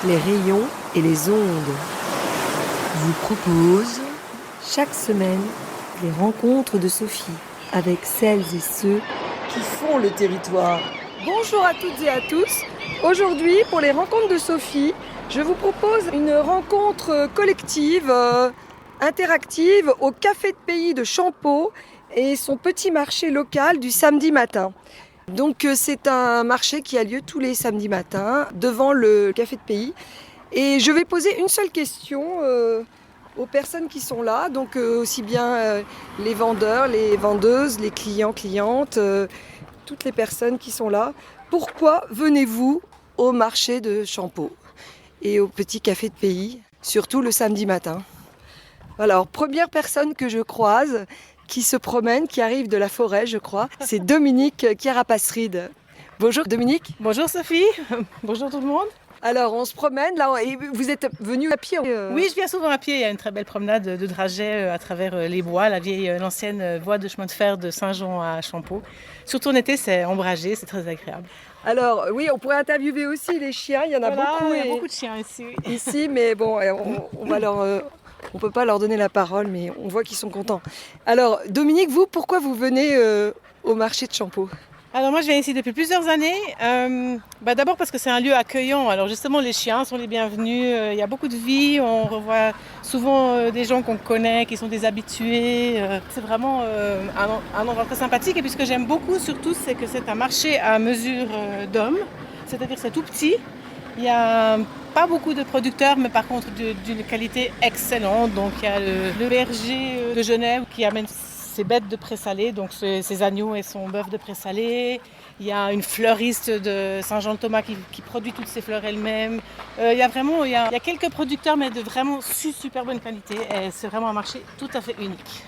les rayons et les ondes vous proposent chaque semaine les rencontres de Sophie avec celles et ceux qui font le territoire. Bonjour à toutes et à tous. Aujourd'hui, pour les rencontres de Sophie, je vous propose une rencontre collective, interactive au Café de Pays de Champeaux et son petit marché local du samedi matin. Donc c'est un marché qui a lieu tous les samedis matins devant le Café de Pays. Et je vais poser une seule question aux personnes qui sont là, donc aussi bien les vendeurs, les vendeuses, les clients, clientes, toutes les personnes qui sont là. Pourquoi venez-vous au marché de Champeaux et au petit Café de Pays, surtout le samedi matin? Alors, première personne que je croise, qui se promène, qui arrive de la forêt, je crois, c'est Dominique Chiarapasride. Bonjour Dominique. Bonjour Sophie, bonjour tout le monde. Alors, on se promène là, et vous êtes venu à pied Oui, je viens souvent à pied, il y a une très belle promenade de dragée à travers les bois, l'ancienne voie de chemin de fer de Saint-Jean à Champeaux. Surtout en été, c'est ombragé, c'est très agréable. Alors, oui, on pourrait interviewer aussi les chiens, il y en a beaucoup. Il y a beaucoup de chiens ici. Ici, mais bon, on ne peut pas leur donner la parole, mais on voit qu'ils sont contents. Alors, Dominique, vous, pourquoi vous venez au marché de Champeaux ? Alors moi, je viens ici depuis plusieurs années. D'abord parce que c'est un lieu accueillant. Alors justement, les chiens sont les bienvenus. Il y a beaucoup de vie. On revoit souvent des gens qu'on connaît, qui sont des habitués. C'est vraiment un endroit très sympathique. Et puis ce que j'aime beaucoup surtout, c'est que c'est un marché à mesure d'homme. C'est-à-dire c'est tout petit. Il n'y a pas beaucoup de producteurs, mais par contre d'une qualité excellente. Donc il y a le berger de Genève qui amène ses bêtes de présalé, donc ses agneaux et son bœuf de présalé. Il y a une fleuriste de Saint-Jean-de-Thomas qui produit toutes ses fleurs elle-même. Il y a quelques producteurs, mais de vraiment super bonne qualité. Et c'est vraiment un marché tout à fait unique.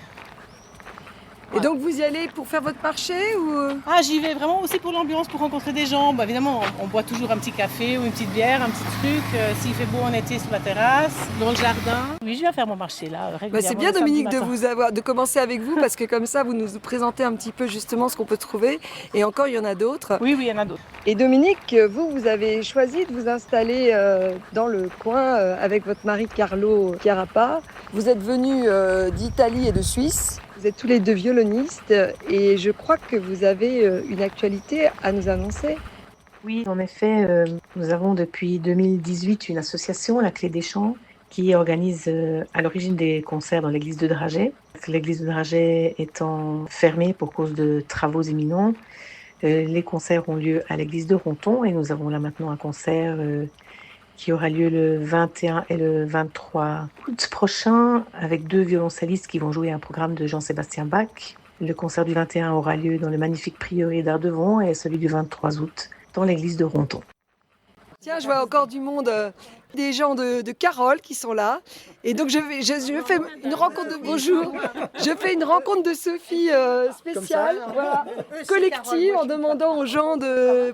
Et donc vous y allez pour faire votre marché ou... J'y vais vraiment aussi pour l'ambiance, pour rencontrer des gens. Évidemment, on boit toujours un petit café ou une petite bière, un petit truc. S'il fait beau en été, sur la terrasse, dans le jardin. Oui, je viens faire mon marché là régulièrement. C'est bien Dominique de commencer avec vous parce que comme ça vous nous présentez un petit peu justement ce qu'on peut trouver. Et encore il y en a d'autres. Oui, il y en a d'autres. Et Dominique, vous avez choisi de vous installer dans le coin avec votre mari Carlo Chiarapa. Vous êtes venus d'Italie et de Suisse. Vous êtes tous les deux violonistes et je crois que vous avez une actualité à nous annoncer. Oui, en effet, nous avons depuis 2018 une association, la Clé des Champs, qui organise à l'origine des concerts dans l'église de Dragey. L'église de Dragey étant fermée pour cause de travaux imminents, les concerts ont lieu à l'église de Ronthon et nous avons là maintenant un concert qui aura lieu le 21 et le 23 août prochain avec 2 violoncellistes qui vont jouer un programme de Jean-Sébastien Bach. Le concert du 21 aura lieu dans le magnifique prieuré d'Ardevon et celui du 23 août dans l'église de Ronthon. Tiens, je vois encore du monde, des gens de Carole qui sont là. Et donc je fais une rencontre de bonjour. Je fais une rencontre de Sophie spéciale, voilà, collective, en demandant aux gens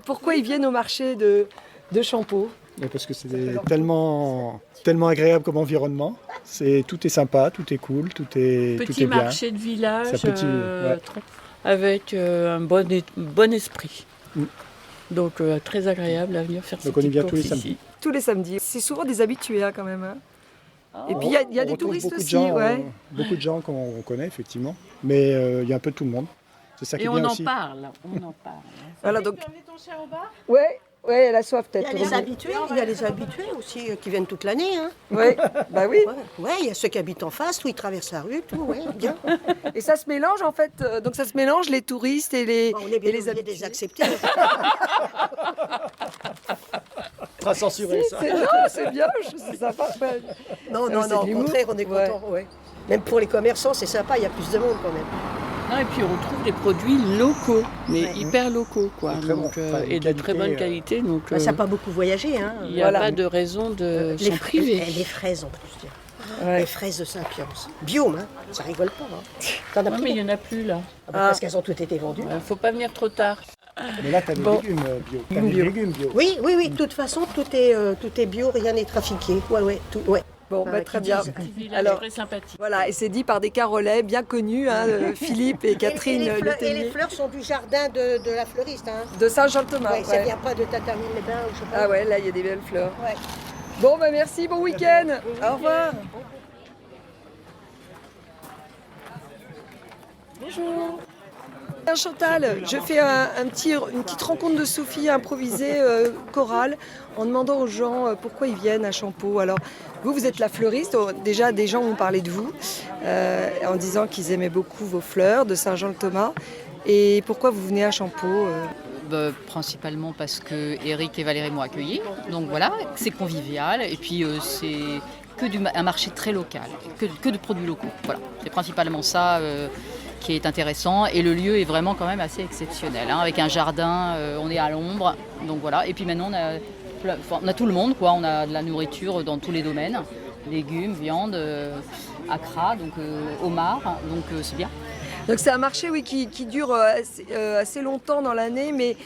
pourquoi ils viennent au marché de Champeaux. Parce que c'est tellement agréable comme environnement. Tout est sympa, tout est cool, tout est bien. Petit marché de village ouais. avec un bon esprit. Donc très agréable à venir faire ces petites courses ici. Tous les samedis. C'est souvent des habitués quand même. Et puis il y a des touristes aussi. Beaucoup de gens qu'on connaît effectivement. Mais il y a un peu de tout le monde. C'est ça qui est bien aussi. On en parle. Voilà, donc... Tu as amené ton chien au bar ? Ouais, elle a soif peut-être. Il y a les habitués aussi qui viennent toute l'année. Hein. Oui, oui. Ouais, il y a ceux qui habitent en face, où ils traversent la rue, tout, ouais, bien. Et ça se mélange en fait, donc ça se mélange les touristes et les on est bien les obligé de les accepter. On sera censuré ça. C'est bien, c'est sympa. Non, au contraire, on est content. Ouais. Même pour les commerçants, c'est sympa, il y a plus de monde quand même. Et puis on trouve des produits locaux, mais hyper locaux, quoi. Et de très bonne qualité. Donc, ça n'a pas beaucoup voyagé. Hein. Il n'y a pas de raison de s'en priver. Les fraises en plus. Les fraises de Saint-Piance. Bio, ça rigole pas. Hein. Mais il n'y en a plus là. Parce qu'elles ont toutes été vendues. Il ne faut pas venir trop tard. Mais là, tu as des légumes bio. T'as des légumes bio. Oui. De toute façon, tout est bio, rien n'est trafiqué. Ouais. Bon, très bien. Alors, très sympathique. Voilà, et c'est dit par des Carolais bien connus, Philippe et Catherine et les fleurs sont du jardin de la fleuriste. Hein. De Saint-Jean-de-Thomas. Ça vient pas de Tatarmine-les-Bains ou je sais pas. Ah ouais, là il y a des belles fleurs. Ouais. Bon, bah merci, bon week-end. Au revoir. Bonjour. Chantal, je fais une petite rencontre de Sophie improvisée chorale en demandant aux gens pourquoi ils viennent à Champeaux. Alors, vous êtes la fleuriste. Déjà, des gens ont parlé de vous en disant qu'ils aimaient beaucoup vos fleurs de Saint-Jean-le-Thomas. Et pourquoi vous venez à Champeaux Principalement parce que Eric et Valérie m'ont accueilli. Donc voilà, c'est convivial. Et puis c'est un marché très local, que de produits locaux. Voilà, c'est principalement ça qui est intéressant. Et le lieu est vraiment quand même assez exceptionnel. Avec un jardin, on est à l'ombre. Donc voilà. Et puis maintenant, on a tout le monde, quoi. On a de la nourriture dans tous les domaines. Légumes, viande, acra, donc homard. Donc c'est bien. Donc c'est un marché qui dure assez longtemps dans l'année, mais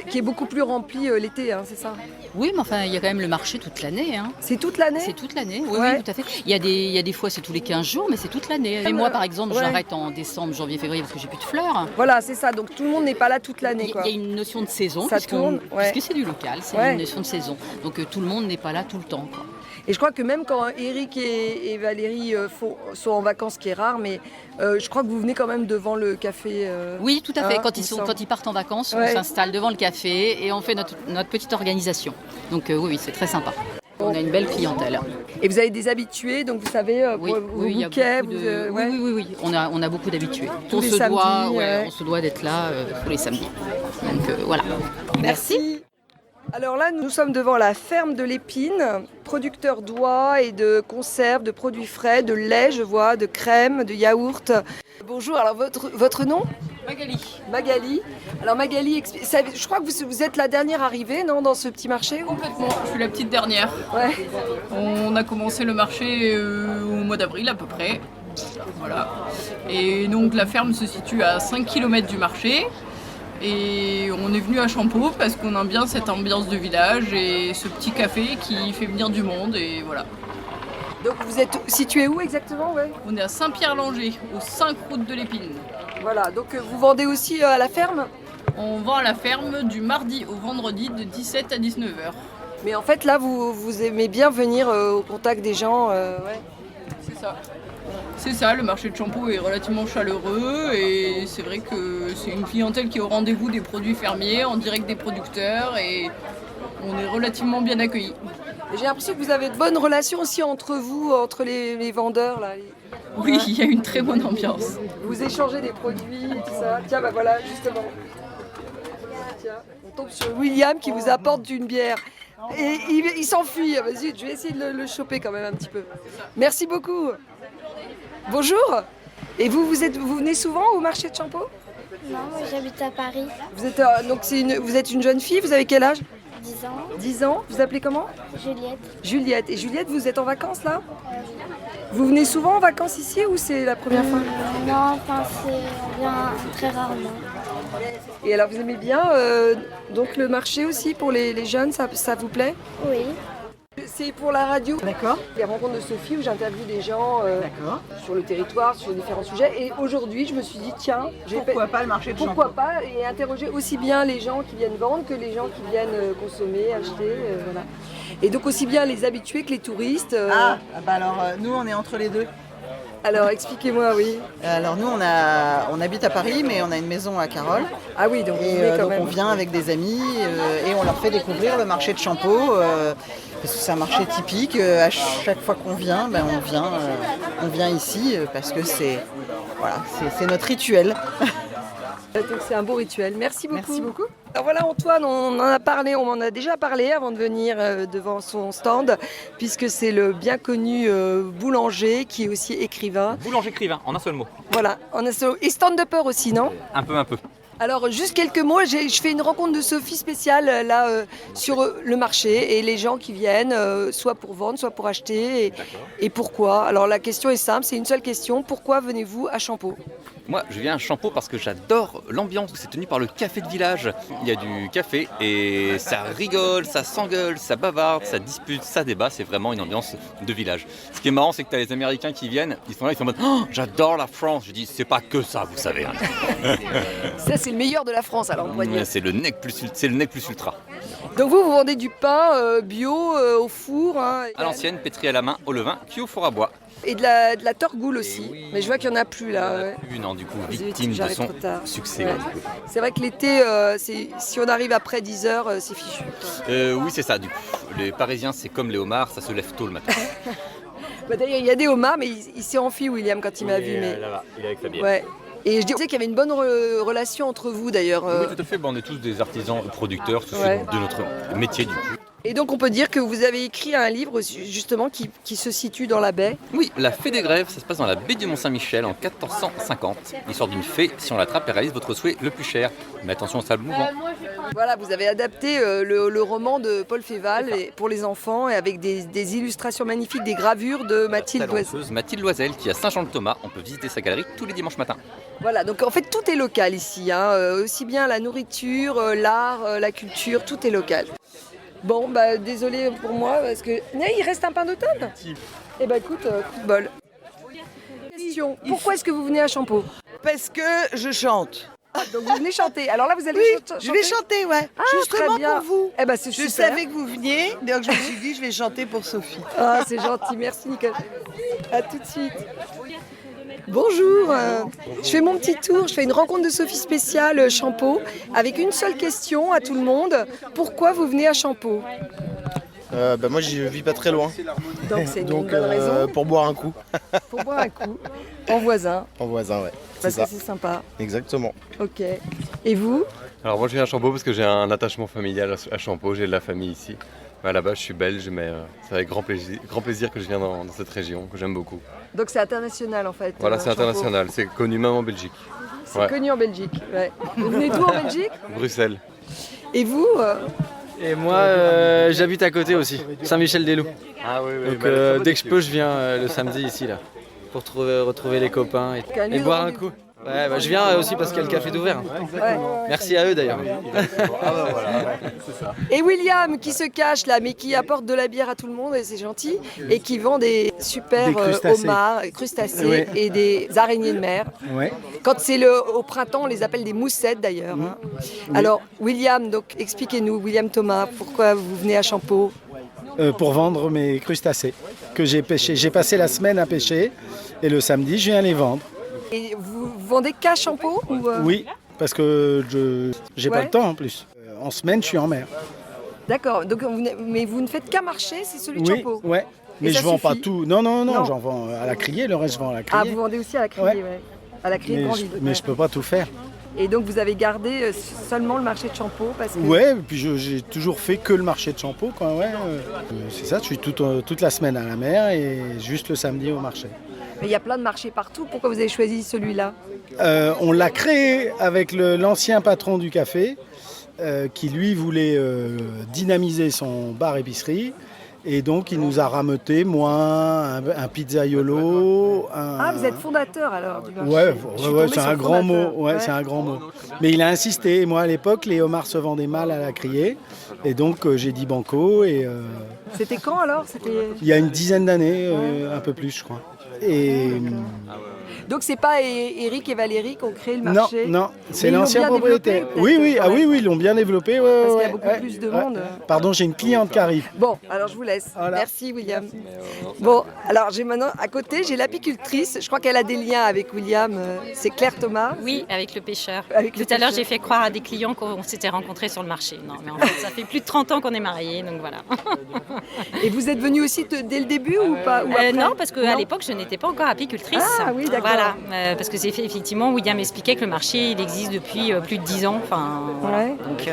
qui est beaucoup plus rempli l'été, hein, c'est ça? Oui, mais enfin, il y a quand même le marché toute l'année. Hein. C'est toute l'année? C'est toute l'année, oui, tout à fait. Il y a des fois, c'est tous les 15 jours, mais c'est toute l'année. Et moi, par exemple, j'arrête en décembre, janvier, février, parce que j'ai plus de fleurs. Voilà, c'est ça. Donc tout le monde n'est pas là toute l'année. Il y a une notion de saison, ça tourne, puisque c'est du local, c'est une notion de saison. Donc tout le monde n'est pas là tout le temps, quoi. Et je crois que même quand Eric et Valérie sont en vacances, ce qui est rare, mais je crois que vous venez quand même devant le café. Oui, tout à fait. Quand ils partent en vacances, on s'installe devant le café et on fait notre petite organisation. Donc oui, c'est très sympa. On a une belle clientèle. Et vous avez des habitués, donc vous savez, vos bouquets. Oui. On a beaucoup d'habitués. On se doit d'être là tous les samedis. Donc voilà. Merci. Alors là, nous sommes devant la ferme de l'Épine, producteur d'oie et de conserves, de produits frais, de lait, je vois, de crème, de yaourt. Bonjour, alors votre nom? Magali. Alors Magali, je crois que vous êtes la dernière arrivée, non, dans ce petit marché? Complètement, je suis la petite dernière. Ouais. On a commencé le marché au mois d'avril à peu près. Voilà. Et donc la ferme se situe à 5 km du marché. Et on est venu à Champeaux parce qu'on aime bien cette ambiance de village et ce petit café qui fait venir du monde, et voilà. Donc vous êtes situé où exactement? On est à Saint-Pierre-Langer, aux 5 routes de l'Épine. Voilà, donc vous vendez aussi à la ferme? On vend à la ferme du mardi au vendredi de 17 à 19h. Mais en fait là, vous aimez bien venir au contact des gens, C'est ça. C'est ça, le marché de Champeaux est relativement chaleureux et c'est vrai que c'est une clientèle qui est au rendez-vous des produits fermiers, en direct des producteurs, et on est relativement bien accueillis. J'ai l'impression que vous avez de bonnes relations aussi entre vous, entre les vendeurs là. Oui, il y a une très bonne ambiance. Vous échangez des produits et tout ça. Tiens, bah voilà, justement. Tiens, on tombe sur William qui vous apporte une bière. Et il s'enfuit. Vas-y, je vais essayer de le choper quand même un petit peu. Merci beaucoup. Bonjour. Et vous venez souvent au marché de Champeaux? Non, moi j'habite à Paris. Vous êtes une jeune fille, vous avez quel âge? 10 ans. 10 ans. Vous appelez comment? Juliette. Juliette. Et Juliette, vous êtes en vacances là? Vous venez souvent en vacances ici ou c'est la première fois? Non, enfin c'est bien très rarement. Et alors vous aimez bien donc le marché aussi pour les jeunes, ça vous plaît? Oui. C'est pour la radio. D'accord. Les rencontres de Sophie où j'interviewe des gens sur le territoire, sur différents sujets. Et aujourd'hui, je me suis dit, tiens, Pourquoi pas le marché de Champeaux? pourquoi pas, et interroger aussi bien les gens qui viennent vendre que les gens qui viennent consommer, acheter. Voilà. Et donc aussi bien les habitués que les touristes. Nous on est entre les deux. Alors expliquez-moi, oui. Alors nous on habite à Paris, mais on a une maison à Carole. Ah oui, donc on vient avec des amis et on leur fait découvrir le marché de Champeaux. Parce que c'est un marché typique, à chaque fois qu'on vient, on vient ici parce que c'est notre rituel. Donc c'est un beau rituel. Merci beaucoup. Merci beaucoup. Alors voilà Antoine, on en a déjà parlé avant de venir devant son stand, puisque c'est le bien connu boulanger qui est aussi écrivain. Boulanger-écrivain, en un seul mot. Voilà, et stand-upper aussi, non? Un peu. Alors juste quelques mots, je fais une rencontre de Sophie spéciale là sur le marché et les gens qui viennent, soit pour vendre, soit pour acheter. Et pourquoi? Alors la question est simple, c'est une seule question, pourquoi venez-vous à Champeaux? Moi, je viens à Champeaux parce que j'adore l'ambiance où c'est tenu par le café de village. Il y a du café et ça rigole, ça s'engueule, ça bavarde, ça dispute, ça débat. C'est vraiment une ambiance de village. Ce qui est marrant, c'est que tu as les Américains qui viennent, ils sont là, ils sont en mode « Oh, j'adore la France !» Je dis « C'est pas que ça, vous savez. » Ça, c'est le meilleur de la France, alors on pourrait dire. C'est le nec plus ultra. Donc vous vendez du pain bio au four. Hein, À l'ancienne, pétri à la main, au levain, cuit au four à bois. Et de la torgoule aussi. Oui. Mais je vois qu'il n'y en a plus là. Ouais. Non, du coup, Zut, victime de j'arrive son trop tard. succès. Ouais. C'est vrai que l'été, si on arrive après 10h, c'est fichu. Oui, c'est ça, du coup. Les Parisiens, c'est comme les homards, ça se lève tôt le matin. Bah, d'ailleurs, il y a des homards, mais il s'est enfui, William, quand il m'a vu. Mais... Là-bas, il est avec sa bière. Ouais. Et je disais qu'il y avait une bonne relation entre vous d'ailleurs. Oui, tout à fait. On est tous des artisans producteurs, tout de notre métier du coup. Et donc on peut dire que vous avez écrit un livre justement qui se situe dans la baie. Oui, la fée des grèves, ça se passe dans la baie du Mont-Saint-Michel en 1450. L'histoire d'une fée, si on l'attrape, elle réalise votre souhait le plus cher. Mais attention au sable mouvant. Voilà, vous avez adapté le roman de Paul Féval pour les enfants et avec des illustrations magnifiques, des gravures de Mathilde Loisel. Mathilde Loisel qui est à Saint-Jean-le-Thomas. On peut visiter sa galerie tous les dimanches matins. Voilà, donc en fait tout est local ici, hein, aussi bien la nourriture, l'art, la culture, tout est local. Bon, bah désolé pour moi parce que... il reste un pain d'automne. Eh ben écoute, coup de bol. Question, pourquoi est-ce que vous venez à Champeau? Parce que je chante. Ah, donc vous venez chanter. Alors là vous allez chanter? Je vais chanter, ouais. Ah, justement très bien. pour vous. Eh ben c'est Je super. savais que vous veniez, donc je me suis dit je vais chanter pour Sophie. Ah c'est gentil, merci Nicole. À tout de suite. Bonjour, je fais mon petit tour, je fais une rencontre de Sophie spéciale Champeau avec une seule question à tout le monde. Pourquoi vous venez à Champeau? Moi je vis pas très loin. Donc c'est une bonne raison. Pour boire un coup. Pour boire un coup, en voisin. En voisin, ouais. Parce que c'est sympa. Exactement. Ok. Et vous? Alors moi je viens à Champeau parce que j'ai un attachement familial à Champeau, j'ai de la famille ici. À la base je suis belge, mais c'est avec grand plaisir que je viens dans cette région, que j'aime beaucoup. Donc c'est international en fait. Voilà, c'est international, c'est connu même en Belgique. C'est connu en Belgique, ouais. Vous venez d'où en Belgique? Bruxelles. Et vous? Et moi j'habite à côté aussi, Saint-Michel-des-Loups. Ah oui, oui. Donc dès que je peux, je viens le samedi ici là, pour retrouver les copains et boire un coup. Ouais, je viens aussi parce qu'il y a le café d'ouvert. Ouais. Merci à eux d'ailleurs. Et William qui se cache là, mais qui apporte de la bière à tout le monde, et c'est gentil, et qui vend des super homards, crustacés et des araignées de mer. Ouais. Quand c'est au printemps, on les appelle des moussettes d'ailleurs. Hein. Oui. Alors William, donc expliquez-nous, William Thomas, pourquoi vous venez à Champeau? Pour vendre mes crustacés que j'ai pêchés. J'ai passé la semaine à pêcher et le samedi, je viens les vendre. Et vous vendez qu'à Champeau ou Oui, parce que je n'ai pas le temps en plus. En semaine, je suis en mer. D'accord, donc mais vous ne faites qu'un marché, c'est celui de Champeau? Oui, mais je ne vends pas tout. Non, j'en vends à la criée, le reste je vends à la criée. Ah, vous vendez aussi à la criée, ouais. À la criée de Grand Vide. Mais je ne peux pas tout faire. Et donc vous avez gardé seulement le marché de Champeau parce que... Ouais, et puis j'ai toujours fait que le marché de Champeau, quoi, ouais. C'est ça, je suis toute la semaine à la mer et juste le samedi au marché. Mais il y a plein de marchés partout, pourquoi vous avez choisi celui-là? On l'a créé avec l'ancien patron du café qui lui voulait dynamiser son bar-épicerie. Et donc il nous a rameuté, moi, un pizzaiolo. Ah, vous êtes fondateur alors du marché? Ouais, c'est un grand mot. Ouais, c'est un grand mot. Mais il a insisté. Moi à l'époque, les homards se vendaient mal à la criée. Et donc j'ai dit banco. Et, C'était quand alors? Il y a une dizaine d'années, un peu plus je crois. Et... Donc c'est pas Eric et Valérie qui ont créé le marché? Non, c'est l'ancien propriétaire. Oui, ils l'ont bien développé. Parce qu'il y a beaucoup plus de monde. Pardon, j'ai une cliente qui arrive. Bon, alors je vous laisse. Voilà. Merci William. Bon, alors j'ai maintenant à côté, j'ai l'apicultrice. Je crois qu'elle a des liens avec William. C'est Claire Thomas. Oui, avec le pêcheur. Tout à l'heure, j'ai fait croire à des clients qu'on s'était rencontrés sur le marché. Non, mais en fait, ça fait plus de 30 ans qu'on est mariés, donc voilà. Et vous êtes venue aussi dès le début ou pas Non, parce qu'à l'époque, je n'étais pas encore apicultrice. Ah oui, d'accord. Voilà, parce que c'est effectivement, William expliquait que le marché, il existe depuis plus de 10 ans. Enfin, voilà. Donc,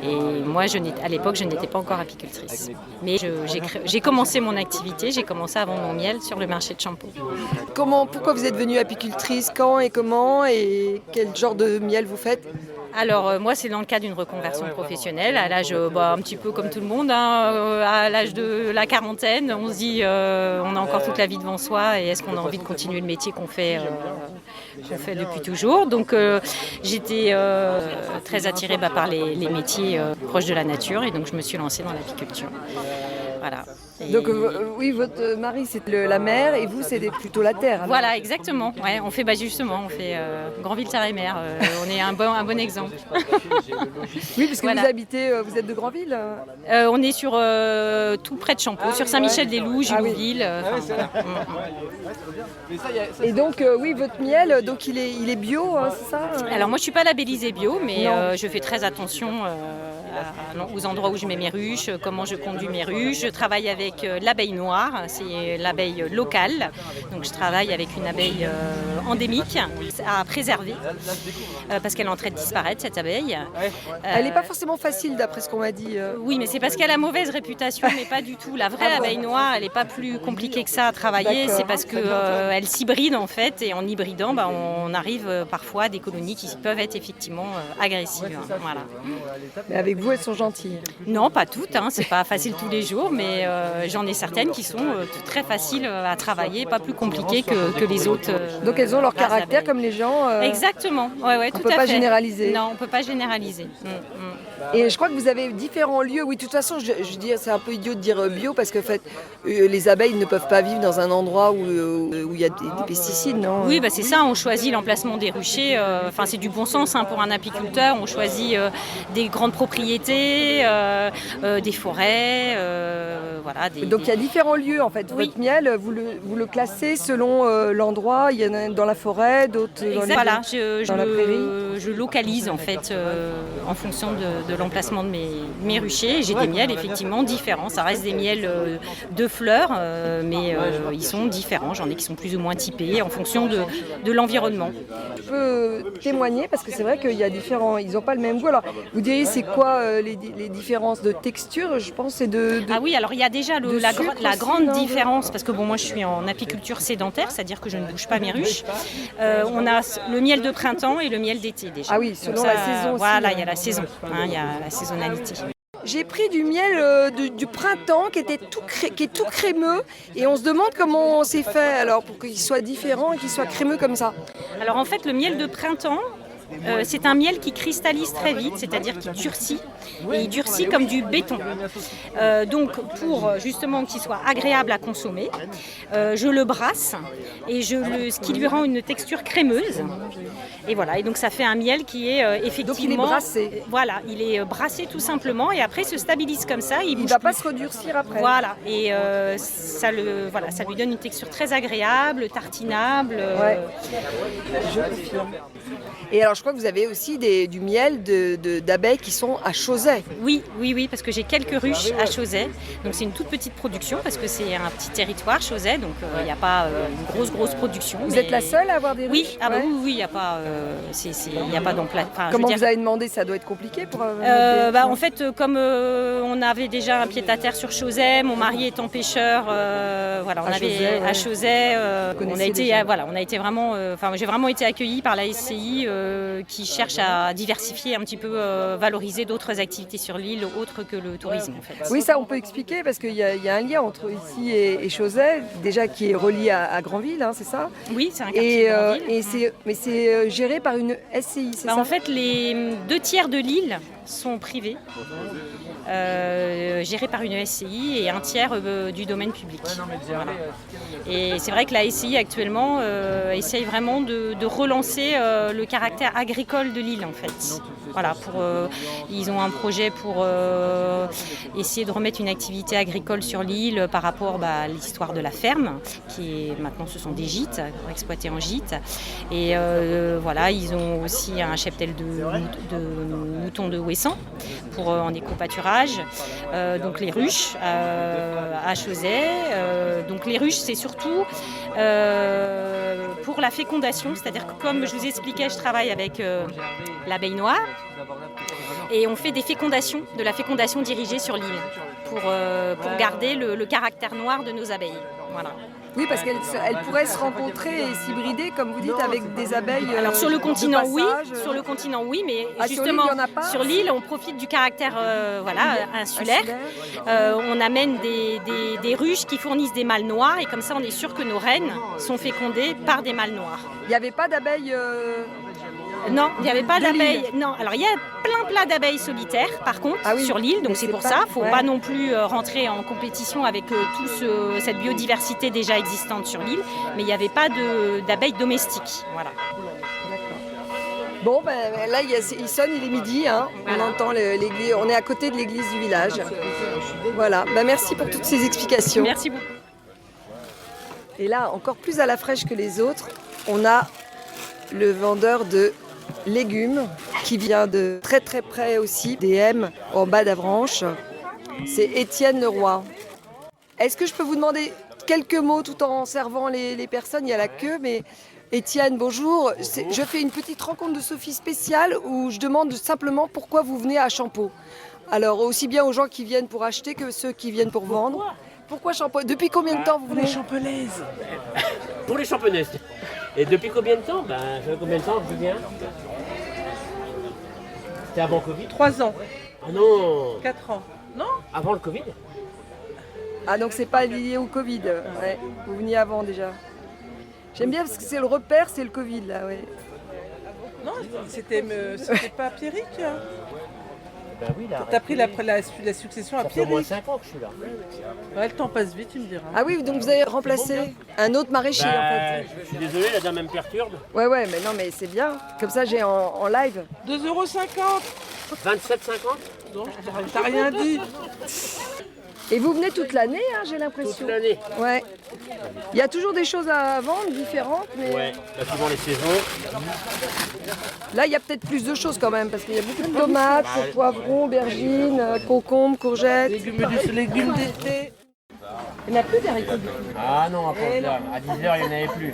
et moi, à l'époque, je n'étais pas encore apicultrice. Mais j'ai commencé mon activité, j'ai commencé à vendre mon miel sur le marché de Champeau. Pourquoi vous êtes venue apicultrice? Quand et comment? Et quel genre de miel vous faites? Alors moi c'est dans le cadre d'une reconversion professionnelle, à l'âge un petit peu comme tout le monde, hein, à l'âge de la quarantaine, on se dit on a encore toute la vie devant soi et est-ce qu'on a envie de continuer le métier qu'on fait qu'on fait depuis toujours. Donc j'étais très attirée par les métiers proches de la nature et donc je me suis lancée dans l'apiculture. Voilà. Et... Donc oui, votre mari c'est la mer et vous c'est plutôt la terre. Alors. Voilà, exactement. Ouais, on fait justement, on fait Granville terre et mer. On est un bon exemple. Oui, parce que vous habitez, vous êtes de Granville. On est sur tout près de Champeaux, sur Saint-Michel-des-Loups, Gilouville. Voilà. Et donc oui, votre miel, donc il est bio, hein, c'est ça? Alors moi je suis pas labellisée bio, mais je fais très attention aux endroits où je mets mes ruches, comment je conduis mes ruches. Je travaille avec l'abeille noire, c'est l'abeille locale. Donc je travaille avec une abeille endémique à préserver parce qu'elle est en train de disparaître cette abeille. Elle n'est pas forcément facile d'après ce qu'on m'a dit. Oui, mais c'est parce qu'elle a mauvaise réputation, mais pas du tout. La vraie abeille noire, elle n'est pas plus compliquée que ça à travailler. C'est parce qu'elle s'hybride en fait, et en hybridant, on arrive parfois à des colonies qui peuvent être effectivement agressives. Voilà. Mais avec vous, elles sont gentilles? Non, pas toutes. C'est pas facile tous les jours, mais j'en ai certaines qui sont très faciles à travailler, pas plus compliquées que les autres. Donc elles ont leur caractère comme les gens. Exactement. Ouais, on tout peut à pas fait. Généraliser. Non, on peut pas généraliser. Et je crois que vous avez différents lieux. Oui, de toute façon, je dis, c'est un peu idiot de dire bio parce que en fait, les abeilles ne peuvent pas vivre dans un endroit où il y a des pesticides, non? Oui, c'est ça. On choisit l'emplacement des ruchers. C'est du bon sens pour un apiculteur. On choisit des grandes propriétés, des forêts. Donc il y a différents lieux en fait. Votre miel, vous le classez selon l'endroit. Il y en a dans la forêt, d'autres dans la prairie. Je localise en fait en fonction de l'emplacement de mes ruchers. J'ai des miels effectivement différents. Ça reste des miels de fleurs, mais ils sont différents. J'en ai qui sont plus ou moins typés en fonction de l'environnement. Je peux témoigner parce que c'est vrai qu'il y a différents. Ils n'ont pas le même goût. Alors vous diriez c'est quoi les différences de texture? Je pense c'est de. Ah oui, alors il y a déjà la grande différence parce que moi je suis en apiculture sédentaire, c'est-à-dire que je ne bouge pas mes ruches. On a le miel de printemps et le miel d'été déjà. Ah oui, selon la saison aussi. Voilà, il y a la saison, il y a la saisonnalité. J'ai pris du miel du printemps qui est tout crémeux et on se demande comment c'est fait alors pour qu'il soit différent et qu'il soit crémeux comme ça. Alors en fait le miel de printemps, c'est un miel qui cristallise très vite, c'est-à-dire qu'il durcit, et il durcit comme du béton. Donc pour justement qu'il soit agréable à consommer, je le brasse et ce qui lui rend une texture crémeuse. Et voilà, et donc ça fait un miel qui est effectivement... Donc il est brassé. Voilà, il est brassé tout simplement et après il se stabilise comme ça. Il ne va pas se redurcir après. Voilà, et ça lui donne une texture très agréable, tartinable. Ouais. Je confirme. Et alors je crois que vous avez aussi du miel d'abeilles qui sont à Chauzet. Oui, parce que j'ai quelques ruches à Chauzet. Donc c'est une toute petite production parce que c'est un petit territoire Chauzet, donc il n'y a pas une grosse production. Vous êtes la seule à avoir des ruches? Oui, il n'y a pas... il n'y a pas d'emplacement. Comment vous avez demandé? Ça doit être compliqué pour... en fait, comme on avait déjà un pied-à-terre sur Chauzet, mon mari étant pêcheur, à Chauzet, j'ai vraiment été accueillie par la SCI qui cherche à diversifier un petit peu, valoriser d'autres activités sur l'île autres que le tourisme en fait. Oui, ça on peut expliquer parce qu'il y a un lien entre ici et Chauzet, déjà qui est relié à Granville, c'est ça? Oui, c'est un quartier de Granville. Mais c'est géré par une SCI, c'est ça? En fait, les 2/3 de l'île sont privés, gérés par une SCI et un tiers du domaine public. Voilà. Et c'est vrai que la SCI actuellement essaye vraiment de relancer le caractère agricole de l'île en fait. Voilà, ils ont un projet pour essayer de remettre une activité agricole sur l'île par rapport à l'histoire de la ferme, qui est maintenant ce sont des gîtes, exploités en gîte. Et ils ont aussi un cheptel de moutons de Ouessant pour en éco-pâturage. Donc les ruches à Chauzet. Donc les ruches c'est surtout pour la fécondation, c'est-à-dire que comme je vous expliquais, je travaille avec l'abeille noire et on fait de la fécondation dirigée sur l'île pour garder le caractère noir de nos abeilles. Voilà. Oui, parce qu'elle pourrait se rencontrer et s'hybrider, comme vous dites, avec des abeilles. Alors sur le continent, de oui. passage. Sur le continent, oui, mais Ah, justement, sur l'île, il y en a pas sur l'île, on profite du caractère insulaire. On amène des ruches qui fournissent des mâles noirs et comme ça, on est sûr que nos reines sont fécondées par des mâles noirs. Il n'y avait pas d'abeilles. Non, il n'y avait pas de d'abeilles. l'île. Non, alors il y a plein d'abeilles solitaires par contre sur l'île, donc mais c'est c'est pour pas- ça. Il ne faut ouais. pas non plus rentrer en compétition avec cette biodiversité déjà existante sur l'île, mais il n'y avait pas d'abeilles domestiques. Voilà. Bon, ben là, il sonne, il est midi. Hein. On entend l'église. On est à côté de l'église du village. Voilà. Ben, merci pour toutes ces explications. Merci beaucoup. Et là, encore plus à la fraîche que les autres, on a le vendeur de légumes qui vient de très très près aussi, des M en bas d'Avranches. C'est Étienne Leroy. Est-ce que je peux vous demander quelques mots tout en servant les personnes? Il y a la queue, mais Étienne, bonjour. Je fais une petite rencontre de Sophie spéciale où je demande simplement pourquoi vous venez à Champeau. Alors, aussi bien aux gens qui viennent pour acheter que ceux qui viennent pour vendre. Pourquoi Champeau? Depuis combien de temps vous venez? Champelaises. Pour les champonnaises. Et depuis combien de temps? Ça fait combien de temps que je viens? C'était avant Covid? 3 ans. Ah non. 4 ans. Non? Avant le Covid? Ah, donc c'est pas lié au Covid. Ouais. Vous veniez avant déjà. J'aime bien parce que c'est le repère, c'est le Covid là, ouais. Non, c'était pas Pierrick. Hein. Ben oui, là. T'as pris la succession à Ça fait au moins Pierrick. 5 ans que je suis là. Ouais, le temps passe vite, tu me diras. Ah oui, donc vous avez remplacé un autre maraîcher en fait. Je suis désolé, la dame elle me perturbe. Ouais, mais non, mais c'est bien. Comme ça, j'ai en live. 2,50 €. 27,50? Non, t'as rien dit. Et vous venez toute l'année, hein, j'ai l'impression. Toute l'année. Ouais. Il y a toujours des choses à vendre différentes, mais Ouais, là suivant les saisons. là, il y a peut-être plus de choses quand même, parce qu'il y a beaucoup de tomates, poivrons, aubergines, concombres, courgettes. Légumes d'été. Il n'y en a plus des haricots. Ah non, après, là, à 10h, il n'y en avait plus.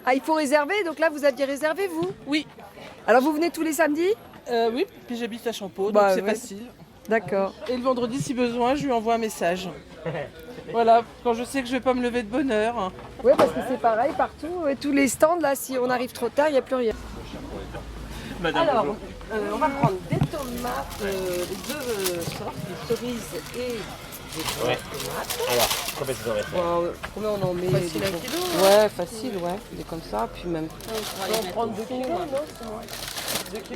Ah, il faut réserver, donc là, vous aviez réservé, vous? Oui. Alors, vous venez tous les samedis? Oui, puis j'habite à Champeau, donc Bah, c'est ouais. facile. D'accord. Et le vendredi, si besoin, je lui envoie un message. Voilà, quand je sais que je vais pas me lever de bonne heure. Oui, parce que c'est pareil partout. Et tous les stands, là, si on arrive trop tard, il n'y a plus rien. Madame, Alors, bonjour. on va prendre des tomates, deux sortes, des cerises et des Ouais. tomates. Alors, combien ça aurait fait? Combien on en met? Facile, un kilo, hein. Ouais, facile, ouais. Des comme ça, puis même. On va en prendre 2 kilos, non?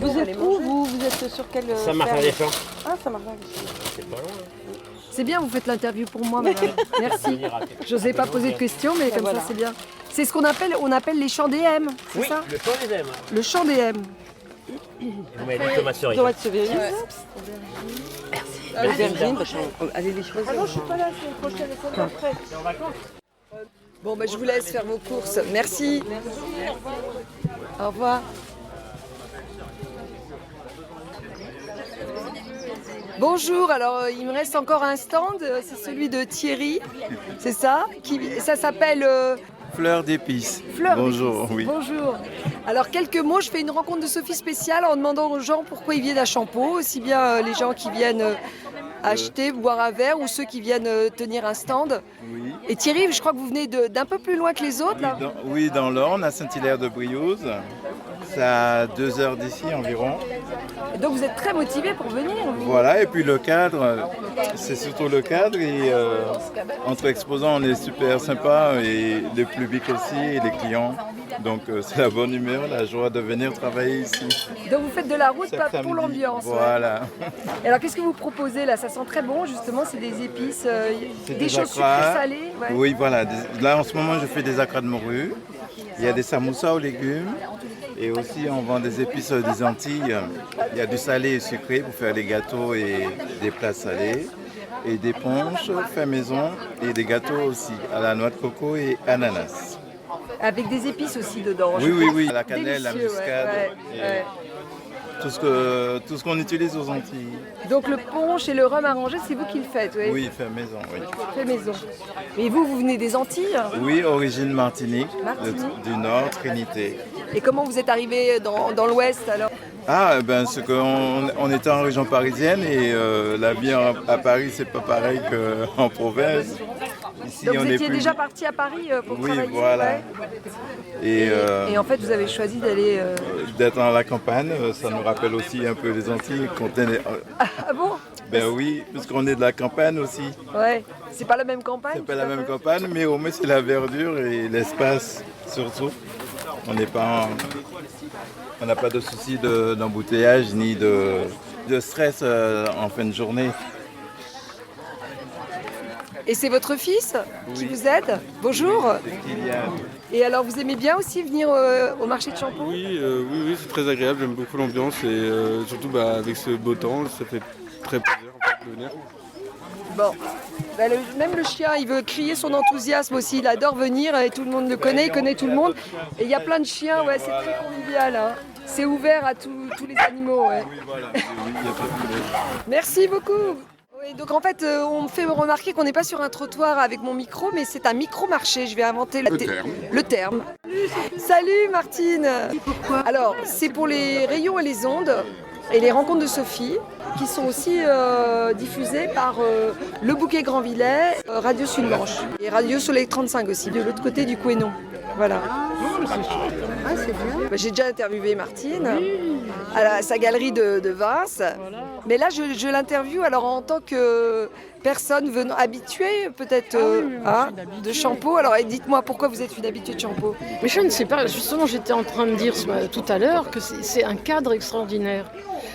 Vous êtes où vous êtes sur quelle Ça marche à ferme? des champs. Ah, ça marche. C'est pas loin. Hein. C'est bien, vous faites l'interview pour moi, madame. Merci. J'osais pas poser de questions, mais comme ça, c'est bien. C'est ce qu'on appelle les champs DM, c'est Oui, ça? le champ des M. Le champ DM. Vous mettez des tomates cerises. Tomates cerises. Merci. Aubergines, allez les choisir. Ah non, je suis pas là, c'est le prochain, c'est après. T'es en vacances? Bon, je vous laisse faire vos courses. Merci. Au revoir. Bonjour, alors il me reste encore un stand, c'est celui de Thierry, c'est ça? Ça s'appelle Fleur d'épices. Fleur Bonjour, d'épices. oui. Bonjour. Alors quelques mots, je fais une rencontre de Sophie spéciale en demandant aux gens pourquoi ils viennent à Champeau, aussi bien les gens qui viennent acheter, boire un verre ou ceux qui viennent tenir un stand. Oui. Et Thierry, je crois que vous venez d'un peu plus loin que les autres là. Oui, dans l'Orne, à Saint-Hilaire-de-Briouze. C'est à 2 heures d'ici environ. Et donc vous êtes très motivé pour venir. Voilà, et puis le cadre, c'est surtout le cadre. Et entre exposants, on est super sympa et le public aussi et les clients. Donc c'est la bonne humeur, la joie de venir travailler ici. Donc vous faites de la route Chaque pas samedi. pour l'ambiance. Ouais. Voilà. Et alors qu'est-ce que vous proposez là? Ça sent très bon justement, c'est des épices, C'est des choses acras. sucrées salées. Ouais. Oui, voilà. Là, en ce moment, je fais des acras de morue. Il y a des samoussas aux légumes. Et aussi, on vend des épices des Antilles. Il y a du salé et sucré pour faire des gâteaux et des plats salés. Et des ponches fait maison et des gâteaux aussi à la noix de coco et ananas. Avec des épices aussi dedans. Oui, je oui, pense. oui. La cannelle, la Délicieux, muscade. ouais, et ouais. Tout ce qu'on utilise aux Antilles. Donc le punch et le rhum arrangé, c'est vous qui le faites, oui. Oui, fait maison, oui. Fait maison. Mais vous venez des Antilles? Oui, origine Martinique, Martinique. du Nord, Trinité. Et comment vous êtes arrivé dans l'Ouest alors? Ah, ben, c'est qu'on était en région parisienne et la vie à Paris, c'est pas pareil qu'en province. Ici, Donc on vous est étiez plus... déjà parti à Paris pour Oui, travailler, voilà. ouais. Et en fait, vous avez choisi d'aller... d'être dans la campagne, ça nous rappelle aussi un peu les Antilles. Ah bon? Ben oui, puisqu'on est de la campagne aussi. Ouais, c'est pas la même campagne? C'est pas la même campagne, mais au moins c'est la verdure et l'espace surtout. On n'a pas de souci d'embouteillage ni de stress en fin de journée. Et c'est votre fils qui vous aide? Bonjour. Et alors, vous aimez bien aussi venir au marché de Champeaux? Oui, c'est très agréable, j'aime beaucoup l'ambiance et surtout avec ce beau temps, ça fait très plaisir de venir. Bon, même le chien, il veut crier son enthousiasme aussi, il adore venir et tout le monde le connaît, il connaît tout le monde. Et il y a plein de chiens, ouais, c'est très convivial, hein. C'est ouvert à tous les animaux. Ouais. Oui, voilà, il y a pas de problème. Merci beaucoup. Oui, donc en fait, on me fait remarquer qu'on n'est pas sur un trottoir avec mon micro, mais c'est un micro-marché. Je vais inventer le terme. Salut Martine. Pourquoi? Alors, c'est pour les rayons et les ondes et les rencontres de Sophie, qui sont aussi diffusées par Le Bouquet Grandvillet, Radio Sud-Manche et Radio Soleil 35 aussi, de l'autre côté du Couesnon. Voilà. Ah, c'est bien. J'ai déjà interviewé Martine à sa galerie de Vince. Mais là, je l'interviewe alors en tant que personne venant habituée peut-être de Champeaux. Alors dites-moi pourquoi vous êtes une habituée de Champeaux? Mais je ne sais pas. Justement, j'étais en train de dire tout à l'heure que c'est un cadre extraordinaire.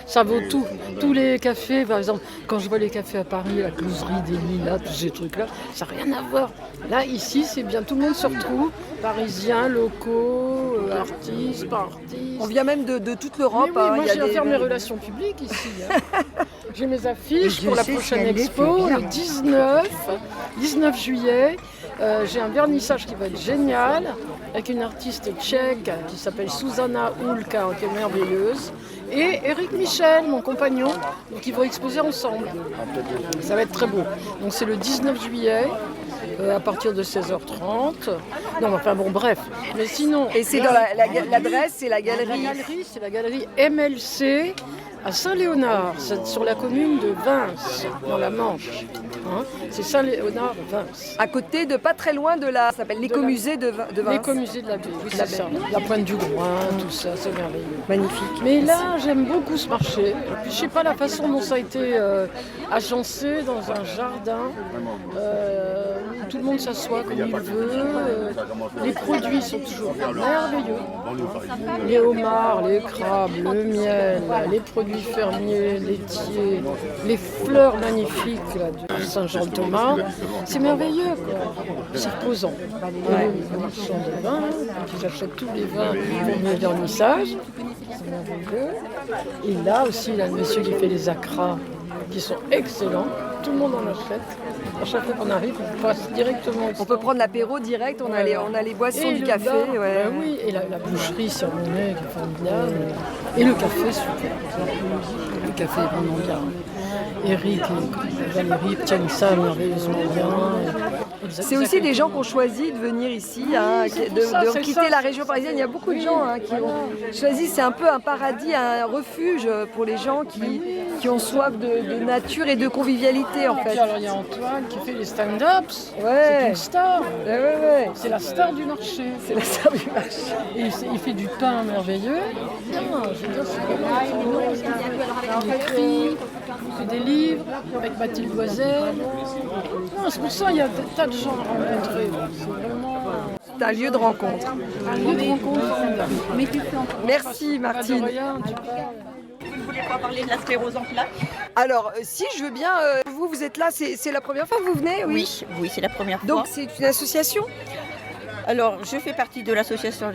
Ça vaut tout. Tous les cafés, par exemple, quand je vois les cafés à Paris, la closerie des Lilas, tous ces trucs-là, ça n'a rien à voir. Là, ici, c'est bien. Tout le monde se retrouve. Parisiens, locaux, artistes, pas artistes. On vient même de toute l'Europe. Oui, moi, j'ai à faire mes relations publiques ici. J'ai mes affiches pour la prochaine expo, le 19 juillet. J'ai un vernissage qui va être génial, avec une artiste tchèque qui s'appelle Susanna Hulka, qui est merveilleuse, et Eric Michel, mon compagnon, qui vont exposer ensemble. Ça va être très beau. Donc c'est le 19 juillet. À partir de 16h30. Non, enfin bon, bref. Mais sinon... Et c'est dans l'adresse, c'est la galerie... C'est la galerie MLC à Saint-Léonard, c'est sur la commune de Vince, dans la Manche. Hein, c'est Saint-Léonard-Vince. À côté de, pas très loin de ça s'appelle l'écomusée de Vince. L'écomusée de la baie, oui, c'est ça. La Pointe du Groin, tout ça, c'est merveilleux. Magnifique. Mais là, j'aime beaucoup ce marché. Puis, je sais pas la façon dont ça a été agencé dans un jardin. Où tout le monde s'assoit comme il veut. Les produits sont toujours merveilleux. Les homards, les crabes, le miel, les produits fermiers, laitiers, les fleurs magnifiques là, de Saint-Jean-de-Thomas. C'est merveilleux, quoi. C'est reposant. Ils sont de vin, ils achètent tous les vins pour le vernissage. C'est merveilleux. Et là aussi, il y a le monsieur qui fait les acras, qui sont excellents. Tout le monde en achète. À chaque fois qu'on arrive, on passe directement. On peut prendre l'apéro direct, on a les boissons, du café. Oui, et la boucherie sur Monet qui est formidable. Et le café, super. Le café est vraiment bien. Eric et Valérie tiennent ça merveilleusement bien. C'est aussi des gens qui ont choisi de venir ici, de quitter la région parisienne. Il y a beaucoup de gens qui ont choisi, c'est un peu un paradis, un refuge pour les gens qui ont soif de nature et de convivialité en fait. Alors il y a Antoine qui fait les stand-ups, ouais. C'est une star, ouais. C'est la star du marché. C'est la star du marché. Et il fait du pain merveilleux. Non, je veux dire, il écrit, il fait des livres avec Mathilde Loisel. Non, c'est pour ça qu'il y a des tas de gens à rencontrer. C'est vraiment... C'est un lieu de rencontre. Un lieu de rencontre formidable. Merci Martine. Vous ne voulez pas parler de la sclérose en plaques? Alors, si, je veux bien. Vous êtes là, c'est la première fois que vous venez? Oui, c'est la première fois. Donc, c'est une association? Alors, je fais partie de l'association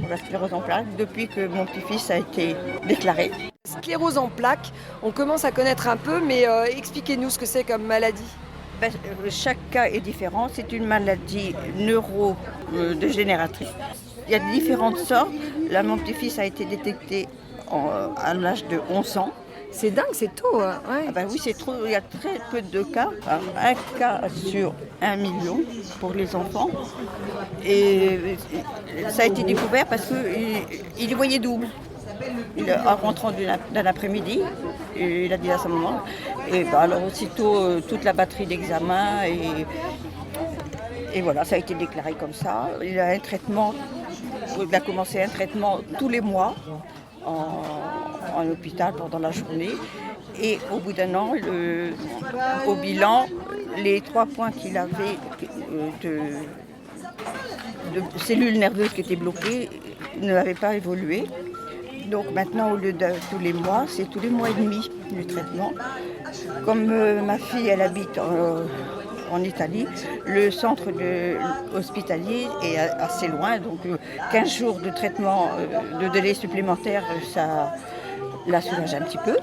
pour la sclérose en plaques depuis que mon petit-fils a été déclaré. Sclérose en plaques, on commence à connaître un peu, mais expliquez-nous ce que c'est comme maladie. Chaque cas est différent. C'est une maladie neurodégénératrice. Il y a différentes sortes. Là, mon petit-fils a été détecté à l'âge de 11 ans. C'est dingue, c'est tôt. Hein. Ouais. Oui, c'est trop. Il y a très peu de cas. Un cas sur 1 million pour les enfants. Et ça a été découvert parce qu'il voyait double. En rentrant d'un après-midi, il a dit à sa maman. Et alors aussitôt, toute la batterie d'examens. Et voilà, ça a été déclaré comme ça. Il a commencé un traitement tous les mois en hôpital pendant la journée. Et au bout d'un an, au bilan, les 3 points qu'il avait de cellules nerveuses qui étaient bloquées n'avaient pas évolué. Donc maintenant, au lieu de tous les mois, c'est tous les mois et demi le traitement. Comme ma fille, elle habite en Italie, le centre hospitalier est assez loin, donc 15 jours de traitement de délai supplémentaire, ça la soulage un petit peu.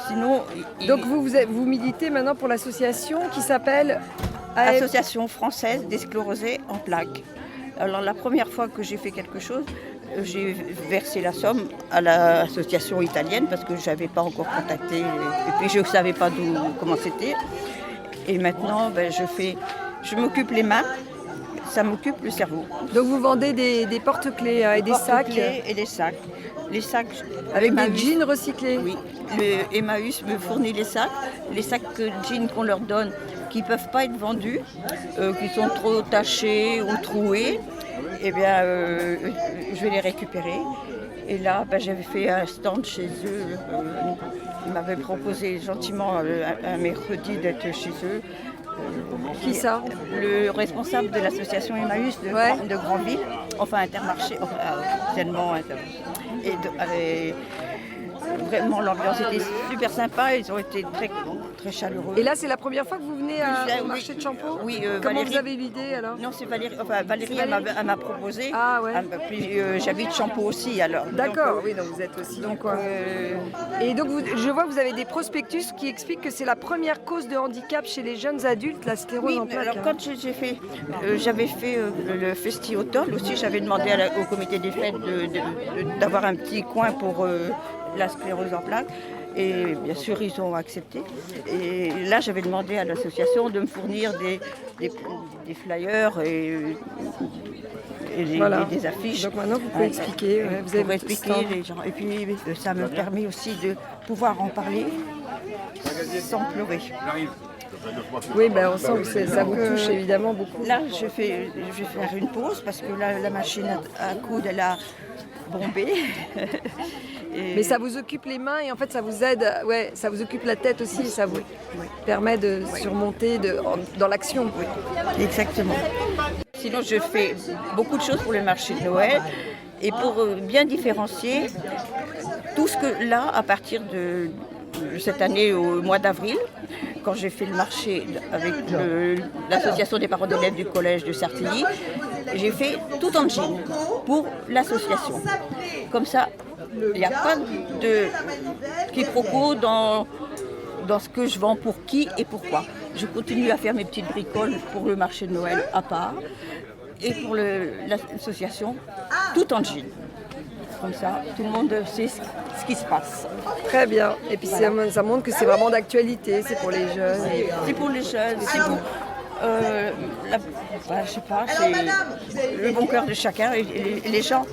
Sinon, Donc vous militez maintenant pour l'association qui s'appelle Association française des sclérosés en plaques. Alors la première fois que j'ai fait quelque chose, j'ai versé la somme à l'association italienne parce que je n'avais pas encore contacté et puis je ne savais pas comment c'était. Et maintenant, je m'occupe les mains, ça m'occupe le cerveau. Donc vous vendez des porte-clés et des sacs et des sacs. Les sacs avec des jeans recyclés. Oui, le Emmaüs me fournit les sacs jeans qu'on leur donne qui ne peuvent pas être vendus, qui sont trop tachés ou troués. Eh bien, je vais les récupérer. Et là, j'avais fait un stand chez eux. Ils m'avaient proposé gentiment un mercredi d'être chez eux. Qui ça? Le responsable de l'association Emmaüs de Grandville, enfin Intermarché, anciennement. Et vraiment, l'ambiance était super sympa, ils ont été très, très chaleureux. Et là, c'est la première fois que vous venez au marché de Champeau? Oui, Comment Valérie, vous avez eu l'idée alors? Non, c'est Valérie. Enfin, Valérie, elle m'a proposé. Ah ouais. Puis j'habite Champeau aussi, alors. D'accord, oui, donc vous êtes aussi. Et donc, je vois que vous avez des prospectus qui expliquent que c'est la première cause de handicap chez les jeunes adultes, la sclérose en plaques. Alors quand j'avais fait le Festi Automne aussi, j'avais demandé au comité des fêtes d'avoir un petit coin pour la sclérose en plaques. Et bien sûr, ils ont accepté. Et là, j'avais demandé à l'association de me fournir des flyers et des affiches. Donc maintenant, vous pouvez expliquer. Vous avez expliquer les gens. Et puis, ça me permet aussi de pouvoir en parler sans pleurer. Oui, on sent que ça vous touche évidemment beaucoup. Là, je vais faire une pause parce que là, la machine à coudre, elle a bombé. Mais ça vous occupe les mains et en fait ça vous aide, ça vous occupe la tête aussi et ça vous permet de surmonter dans l'action. Oui, exactement. Sinon je fais beaucoup de choses pour le marché de Noël et pour bien différencier tout ce que là, à partir de cette année au mois d'avril, quand j'ai fait le marché avec l'association des parents d'élèves du collège de Sartilly, j'ai fait tout en jean pour l'association. Comme ça, il n'y a pas de quiproquo dans ce que je vends pour qui et pourquoi. Je continue à faire mes petites bricoles pour le marché de Noël à part et pour l'association tout en jean. Comme ça, tout le monde sait ce qui se passe. Très bien. Et puis ça montre que c'est vraiment d'actualité, c'est pour les jeunes. C'est pour les jeunes, c'est pour je sais pas, c'est le bon cœur de chacun et les gens.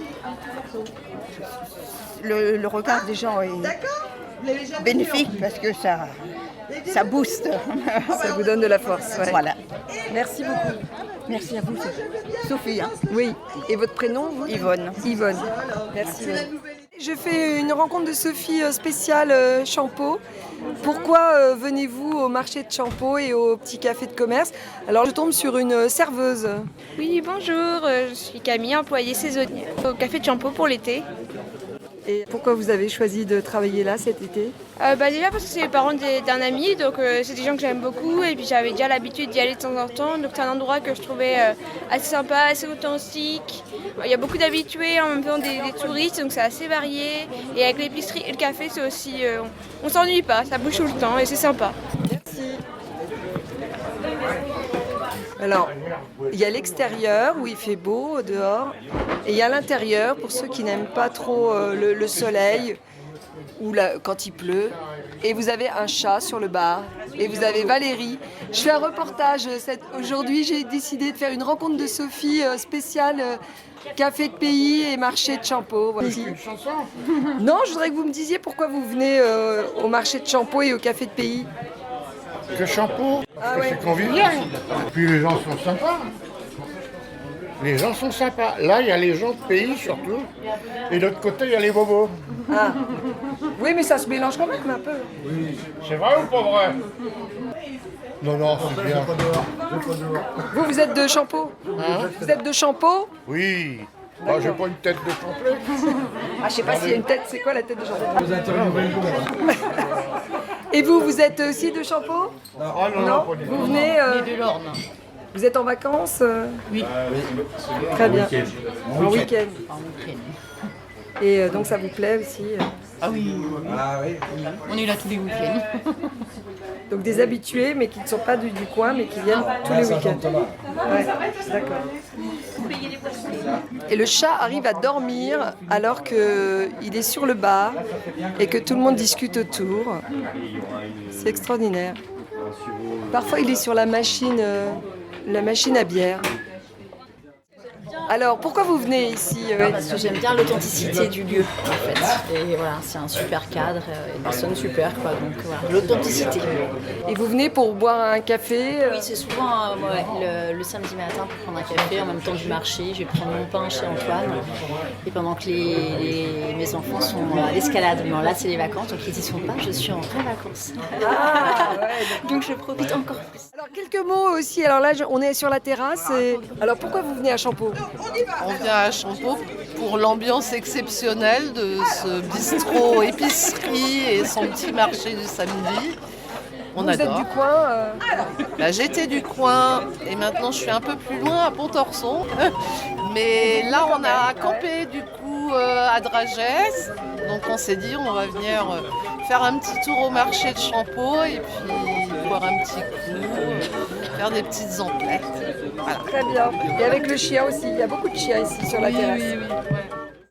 Le regard des gens est bénéfique parce que ça booste. Ça vous donne de la force. Ouais. Voilà. Merci beaucoup. Merci à vous, Sophie. Oui. Et votre prénom vous? Yvonne. Yvonne. Merci. Je fais une rencontre de Sophie spéciale Champeau. Pourquoi venez-vous au marché de Champeau et au petit café de commerce? Alors je tombe sur une serveuse. Oui, bonjour, je suis Camille, employée saisonnière au café de Champeau pour l'été. Et pourquoi vous avez choisi de travailler là cet été? Déjà parce que c'est les parents d'un ami, donc c'est des gens que j'aime beaucoup et puis j'avais déjà l'habitude d'y aller de temps en temps, donc c'est un endroit que je trouvais assez sympa, assez authentique. Il y a beaucoup d'habitués, en même temps des touristes, donc c'est assez varié. Et avec l'épicerie et le café, c'est aussi, on s'ennuie pas, ça bouge tout le temps et c'est sympa. Merci. Alors, il y a l'extérieur où il fait beau dehors et il y a l'intérieur pour ceux qui n'aiment pas trop le soleil ou quand il pleut. Et vous avez un chat sur le bar et vous avez Valérie. Je fais un reportage. Aujourd'hui, j'ai décidé de faire une rencontre de Sophie spéciale café de pays et marché de Champeau. Voici. Non, je voudrais que vous me disiez pourquoi vous venez au marché de Champeau et au café de pays. que Champeau. Ah Parce que ouais. c'est convivial. Puis les gens sont sympas. Les gens sont sympas. Là, il y a les gens de pays surtout. Et de l'autre côté, il y a les bobos. Ah. Oui, mais ça se mélange quand même un peu. Oui. C'est vrai ou pas vrai? Non, c'est bien. Vous êtes de Champeau? Vous êtes de Champeau? Oui. Moi, j'ai pas une tête de Champeau. Ah, je sais pas s'il y a une tête. C'est quoi la tête de Champeau? Et vous êtes aussi de Champeau? Ah non, pas du tout. Vous venez de l'Orne. Vous êtes en vacances? Oui. Très bien. En En week-end. week-end. Et donc ça vous plaît aussi? Ah oui. On est là tous les week-ends. Donc des habitués, mais qui ne sont pas du coin, mais qui viennent tous les week-ends. Ouais, d'accord. Et le chat arrive à dormir alors qu'il est sur le bar et que tout le monde discute autour. C'est extraordinaire. Parfois, il est sur la machine à bière. Alors, pourquoi vous venez ici Parce que j'aime bien l'authenticité du lieu, en fait. Et voilà, c'est un super cadre, une personne super, quoi. Donc voilà, l'authenticité. Et vous venez pour boire un café Oui, c'est souvent le samedi matin pour prendre un café en même temps du marché. Je vais prendre mon pain chez Antoine. Et pendant que mes enfants sont à l'escalade, non, là c'est les vacances, donc ils y sont pas, je suis en vraies vacances. Ah, ouais, donc je profite encore plus. Alors, quelques mots aussi. Alors là, on est sur la terrasse. Alors, pourquoi vous venez à Champeau? On vient à Champeau pour l'ambiance exceptionnelle de ce bistrot épicerie et son petit marché du samedi. On vous adore. Êtes du coin Là, j'étais du coin et maintenant je suis un peu plus loin à Pontorson. Mais là, on a campé du coup à Dragès. Donc on s'est dit on va venir faire un petit tour au marché de Champeau et puis boire un petit coup, faire des petites emplettes. Voilà. Très bien. Et avec le chien aussi. Il y a beaucoup de chiens ici sur la terrasse. Oui.